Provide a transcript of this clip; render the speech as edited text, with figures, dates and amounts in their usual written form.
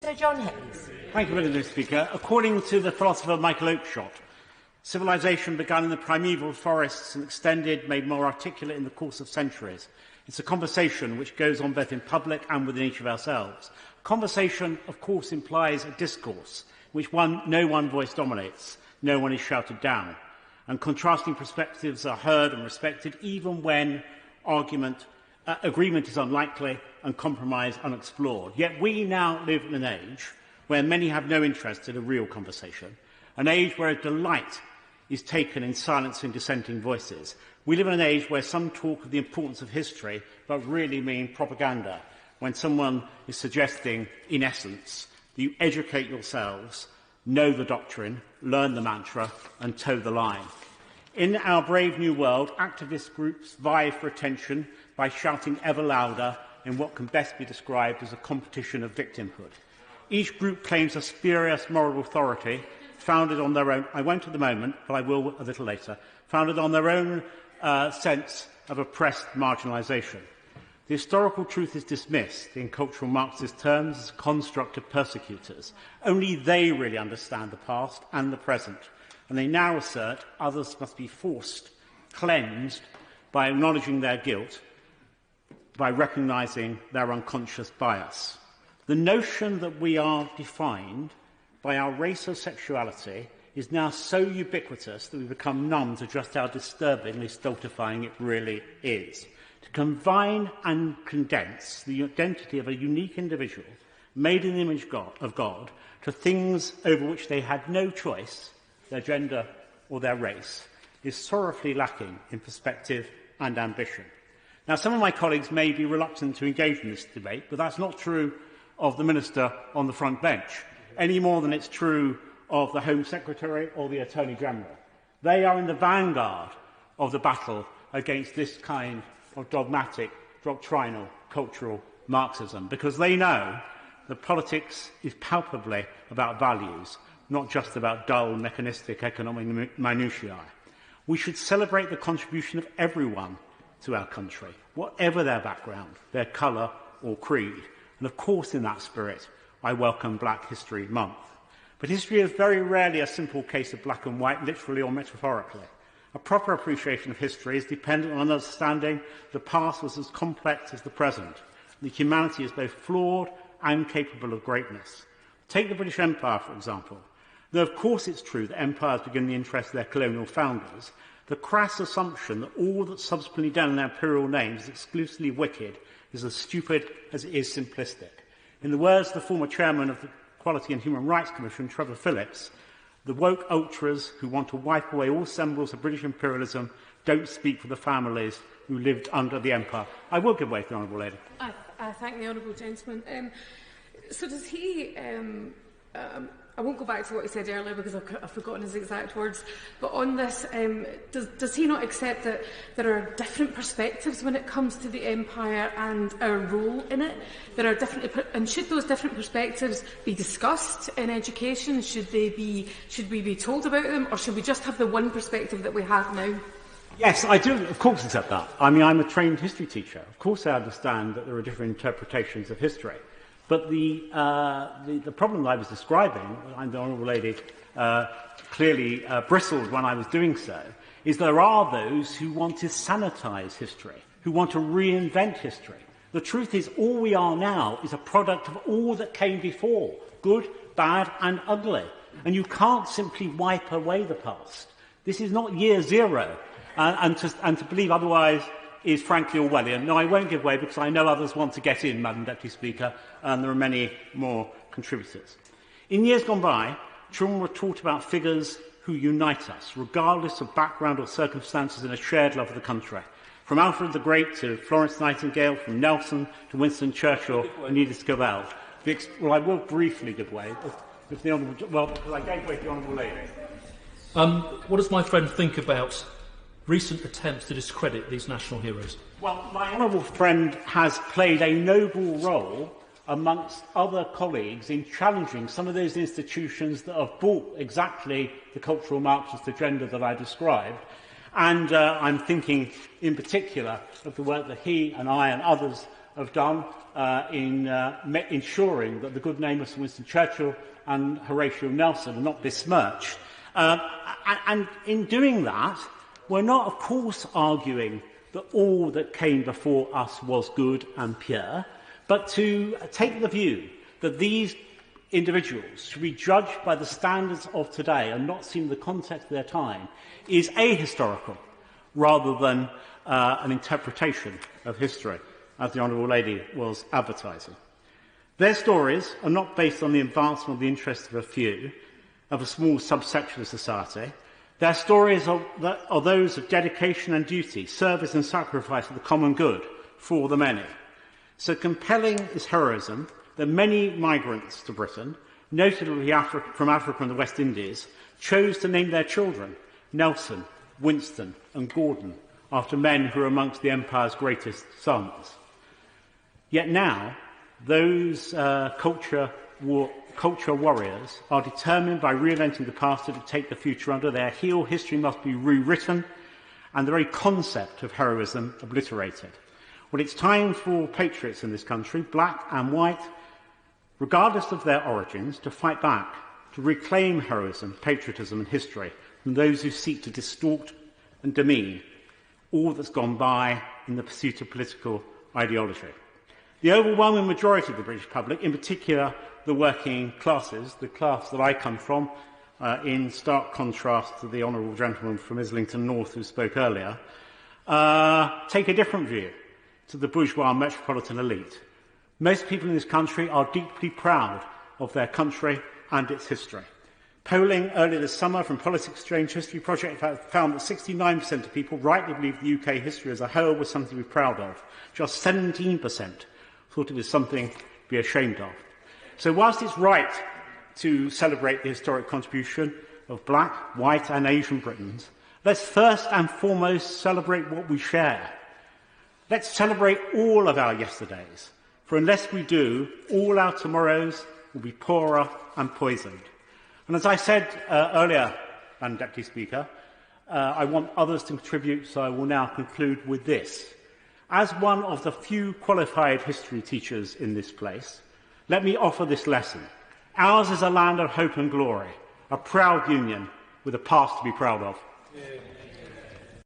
Sir John Hayes. Thank you, Mr. Speaker. According to the philosopher Michael Oakeshott, civilization began in the primeval forests and extended, made more articulate in the course of centuries. It's a conversation which goes on both in public and within each of ourselves. Conversation, of course, implies a discourse which no one voice dominates, no one is shouted down, and contrasting perspectives are heard and respected even when agreement is unlikely and compromise unexplored. Yet we now live in an age where many have no interest in a real conversation, an age where a delight is taken in silencing dissenting voices. We live in an age where some talk of the importance of history but really mean propaganda, when someone is suggesting, in essence, that you educate yourselves, know the doctrine, learn the mantra and toe the line. In our brave new world, activist groups vie for attention by shouting ever louder in what can best be described as a competition of victimhood. Each group claims a spurious moral authority founded on their own, I won't at the moment, but I will a little later, founded on their own sense of oppressed marginalisation. The historical truth is dismissed, in cultural Marxist terms, as a construct of persecutors. Only they really understand the past and the present, and they now assert others must be forced, cleansed, by acknowledging their guilt, by recognising their unconscious bias. The notion that we are defined by our race or sexuality is now so ubiquitous that we become numb to just how disturbingly stultifying it really is. To combine and condense the identity of a unique individual, made in the image of God, to things over which they had no choice, their gender or their race, is sorrowfully lacking in perspective and ambition. Now, some of my colleagues may be reluctant to engage in this debate, but that's not true of the Minister on the front bench, any more than it's true of the Home Secretary or the Attorney General. They are in the vanguard of the battle against this kind of dogmatic, doctrinal, cultural Marxism, because they know that politics is palpably about values, not just about dull, mechanistic economic minutiae. We should celebrate the contribution of everyone to our country, whatever their background, their colour or creed. And of course, in that spirit, I welcome Black History Month. But history is very rarely a simple case of black and white, literally or metaphorically. A proper appreciation of history is dependent on understanding the past was as complex as the present. The humanity is both flawed and capable of greatness. Take the British Empire, for example. Though of course it's true that empires begin in the interest of their colonial founders, the crass assumption that all that's subsequently done in their imperial names is exclusively wicked is as stupid as it is simplistic. In the words of the former chairman of the Equality and Human Rights Commission, Trevor Phillips, the woke ultras who want to wipe away all symbols of British imperialism don't speak for the families who lived under the empire. I will give way to the Honourable Lady. I thank the Honourable Gentleman. So does he... I won't go back to what he said earlier because I've forgotten his exact words, but on this, does he not accept that there are different perspectives when it comes to the empire and our role in it? There are different, and should those different perspectives be discussed in education? Should we be told about them, or should we just have the one perspective that we have now? Yes, I do, of course, accept that. I mean, I'm a trained history teacher. Of course I understand that there are different interpretations of history. But the problem that I was describing, and the Honourable Lady clearly bristled when I was doing so, is there are those who want to sanitise history, who want to reinvent history. The truth is, all we are now is a product of all that came before, good, bad and ugly. And you can't simply wipe away the past. This is not year zero. And to believe otherwise is frankly Orwellian. No, I won't give way because I know others want to get in, Madam Deputy Speaker, and there are many more contributors. In years gone by, children were taught about figures who unite us, regardless of background or circumstances, in a shared love of the country. From Alfred the Great to Florence Nightingale, from Nelson to Winston Churchill and Edith Scovell. Well, I will briefly give way. If the Honourable, well, because I gave way to the Honourable Lady. What does my friend think about recent attempts to discredit these national heroes? Well, my honourable friend has played a noble role amongst other colleagues in challenging some of those institutions that have bought exactly the cultural Marxist agenda that I described. And I'm thinking in particular of the work that he and I and others have done in ensuring that the good name of Sir Winston Churchill and Horatio Nelson are not besmirched. And in doing that, we're not, of course, arguing that all that came before us was good and pure, but to take the view that these individuals should be judged by the standards of today and not seen in the context of their time is ahistorical rather than an interpretation of history, as the Honourable Lady was advertising. Their stories are not based on the advancement of the interests of a few, of a small subsection of society. Their stories are those of dedication and duty, service and sacrifice for the common good for the many. So compelling is heroism that many migrants to Britain, notably from Africa and the West Indies, chose to name their children Nelson, Winston and Gordon after men who were amongst the Empire's greatest sons. Yet now, those culture warriors are determined by reinventing the past to dictate the future under their heel. History must be rewritten and the very concept of heroism obliterated. Well, it's time for patriots in this country, black and white, regardless of their origins, to fight back, to reclaim heroism, patriotism and history from those who seek to distort and demean all that's gone by in the pursuit of political ideology. The overwhelming majority of the British public, in particular the working classes, the class that I come from, in stark contrast to the honourable gentleman from Islington North who spoke earlier, take a different view to the bourgeois metropolitan elite. Most people in this country are deeply proud of their country and its history. Polling earlier this summer from Policy Exchange History Project found that 69% of people rightly believe the UK history as a whole was something to be proud of. Just 17% thought it was something to be ashamed of. So whilst it's right to celebrate the historic contribution of black, white and Asian Britons, let's first and foremost celebrate what we share. Let's celebrate all of our yesterdays, for unless we do, all our tomorrows will be poorer and poisoned. And as I said earlier, Madam Deputy Speaker, I want others to contribute, so I will now conclude with this. As one of the few qualified history teachers in this place, let me offer this lesson. Ours is a land of hope and glory, a proud union with a past to be proud of. Yeah.